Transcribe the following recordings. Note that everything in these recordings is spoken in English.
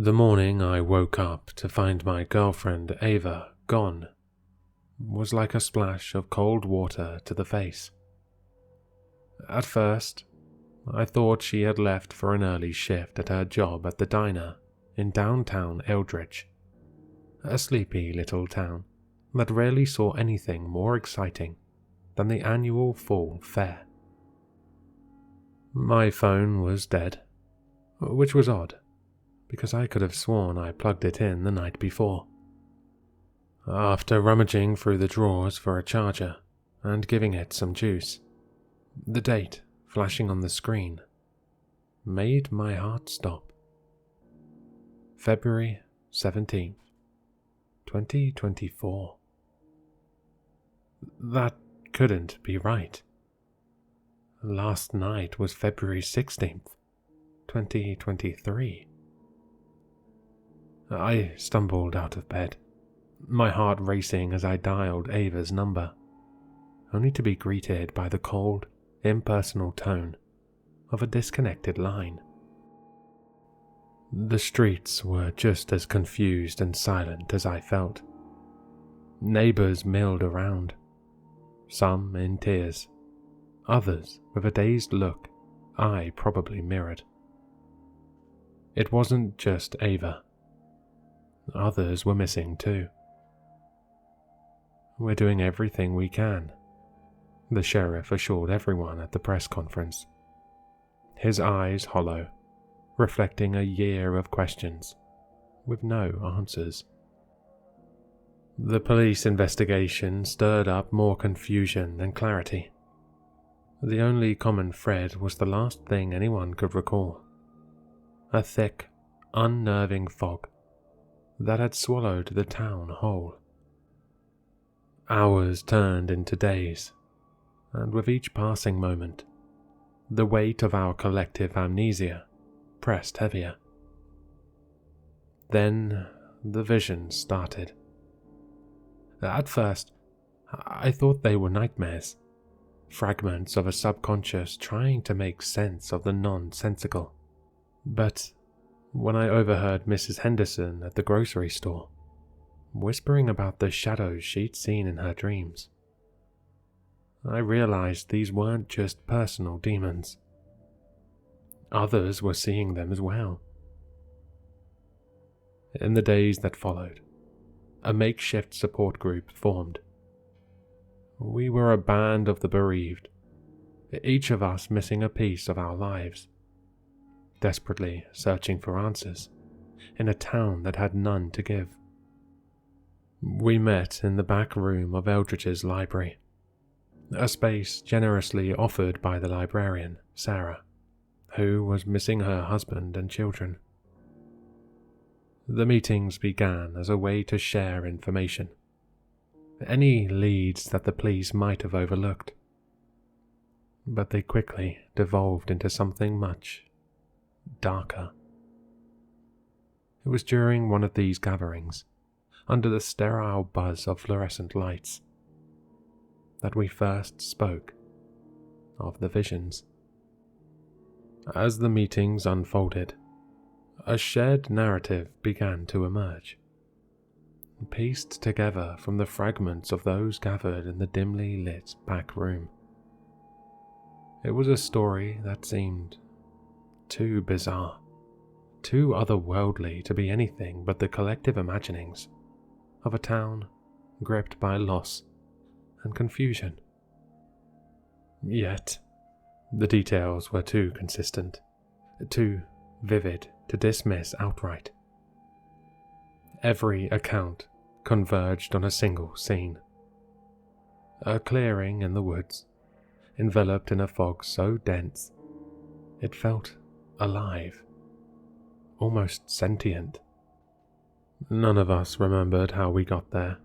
The morning I woke up to find my girlfriend Ava gone was like a splash of cold water to the face. At first, I thought she had left for an early shift at her job at the diner in downtown Eldridge, a sleepy little town that rarely saw anything more exciting than the annual fall fair. My phone was dead, which was odd, because I could have sworn I plugged it in the night before. After rummaging through the drawers for a charger and giving it some juice, the date flashing on the screen made my heart stop. February 17th, 2024. That couldn't be right. Last night was February 16th, 2023. I stumbled out of bed, my heart racing as I dialed Ava's number, only to be greeted by the cold, impersonal tone of a disconnected line. The streets were just as confused and silent as I felt. Neighbors milled around, some in tears, others with a dazed look I probably mirrored. It wasn't just Ava. Others were missing too. "We're doing everything we can," the sheriff assured everyone at the press conference, his eyes hollow, reflecting a year of questions with no answers. The police investigation stirred up more confusion than clarity. The only common thread was the last thing anyone could recall: a thick, unnerving fog that had swallowed the town whole. Hours turned into days, and with each passing moment, the weight of our collective amnesia pressed heavier. Then the visions started. At first, I thought they were nightmares, fragments of a subconscious trying to make sense of the nonsensical. But when I overheard Mrs. Henderson at the grocery store whispering about the shadows she'd seen in her dreams, I realized these weren't just personal demons. Others were seeing them as well. In the days that followed, a makeshift support group formed. We were a band of the bereaved, each of us missing a piece of our lives, desperately searching for answers in a town that had none to give. We met in the back room of Eldridge's library, a space generously offered by the librarian, Sarah, who was missing her husband and children. The meetings began as a way to share information, any leads that the police might have overlooked, but they quickly devolved into something much darker. It was during one of these gatherings, under the sterile buzz of fluorescent lights, that we first spoke of the visions. As the meetings unfolded, a shared narrative began to emerge, pieced together from the fragments of those gathered in the dimly lit back room. It was a story that seemed too bizarre, too otherworldly to be anything but the collective imaginings of a town gripped by loss and confusion. Yet, the details were too consistent, too vivid to dismiss outright. Every account converged on a single scene. A clearing in the woods, enveloped in a fog so dense it felt alive, almost sentient. None of us remembered how we got there,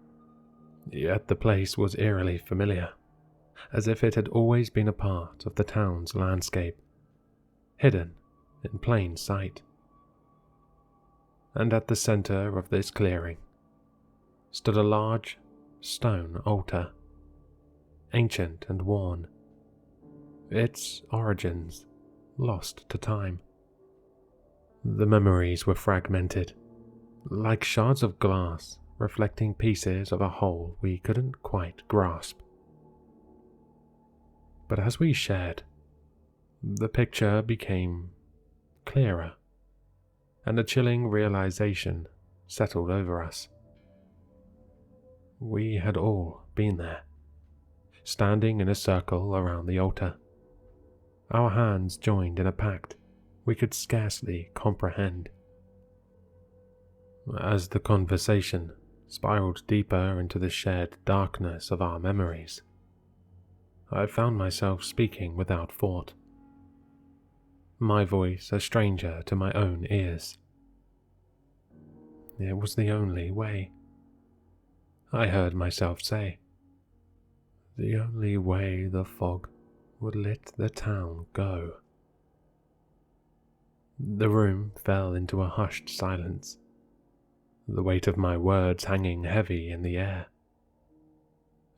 yet the place was eerily familiar, as if it had always been a part of the town's landscape, hidden in plain sight. and at the center of this clearing stood a large stone altar, ancient and worn, its origins lost to time. The memories were fragmented, like shards of glass reflecting pieces of a whole we couldn't quite grasp. But as we shared, the picture became clearer, and a chilling realization settled over us. We had all been there, standing in a circle around the altar, our hands joined in a pact we could scarcely comprehend. As the conversation spiraled deeper into the shared darkness of our memories, I found myself speaking without thought, my voice a stranger to my own ears. It was the only way, I heard myself say. The only way the fog would let the town go. The room fell into a hushed silence, the weight of my words hanging heavy in the air.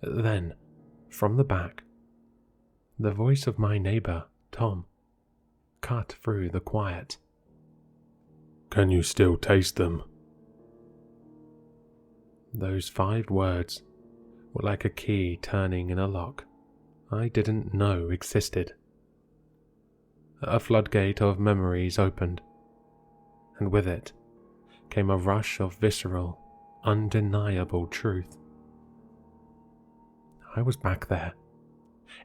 Then, from the back, the voice of my neighbor, Tom, cut through the quiet. "Can you still taste them?" Those 5 words were like a key turning in a lock I didn't know existed. A floodgate of memories opened, and with it came a rush of visceral, undeniable truth. I was back there,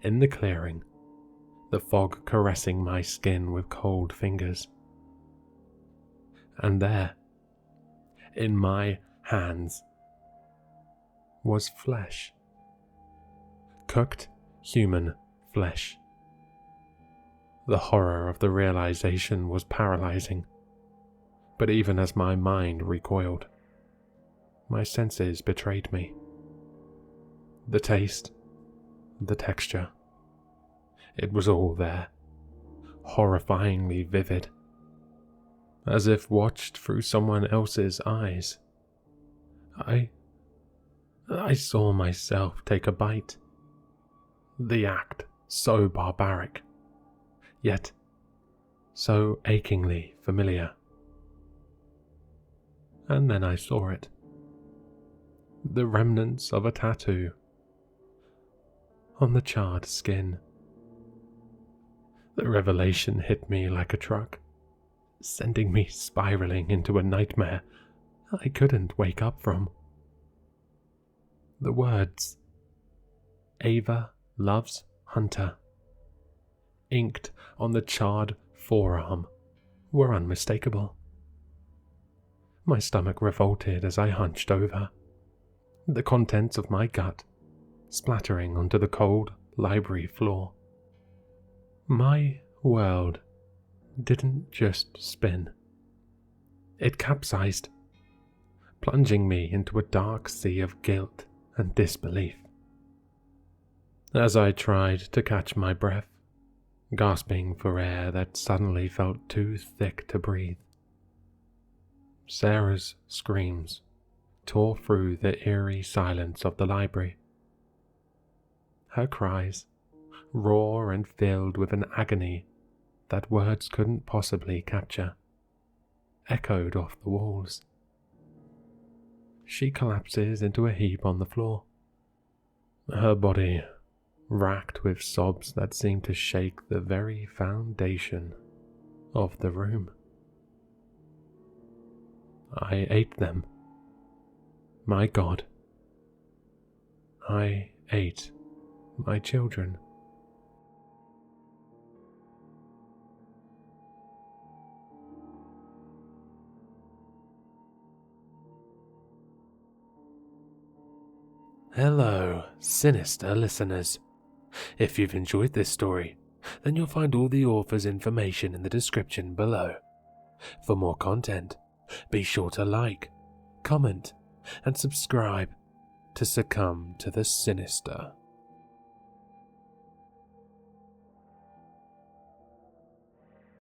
in the clearing, the fog caressing my skin with cold fingers. And there, in my hands, was flesh. Cooked human flesh. The horror of the realization was paralyzing, but even as my mind recoiled, my senses betrayed me. The taste, the texture, it was all there, horrifyingly vivid, as if watched through someone else's eyes. I saw myself take a bite. The act so barbaric, yet so achingly familiar. And then I saw it. The remnants of a tattoo on the charred skin. The revelation hit me like a truck, sending me spiraling into a nightmare I couldn't wake up from. The words, "Ava loves Hunter," inked on the charred forearm, were unmistakable. My stomach revolted as I hunched over, the contents of my gut splattering onto the cold library floor. My world didn't just spin. It capsized, plunging me into a dark sea of guilt and disbelief. As I tried to catch my breath, gasping for air that suddenly felt too thick to breathe, Sarah's screams tore through the eerie silence of the library. Her cries, raw and filled with an agony that words couldn't possibly capture, echoed off the walls. She collapses into a heap on the floor, her body racked with sobs that seemed to shake the very foundation of the room. I ate them. My God. I ate my children. Hello, Sinister listeners. If you've enjoyed this story, then you'll find all the author's information in the description below. For more content, be sure to like, comment, and subscribe to succumb to the sinister.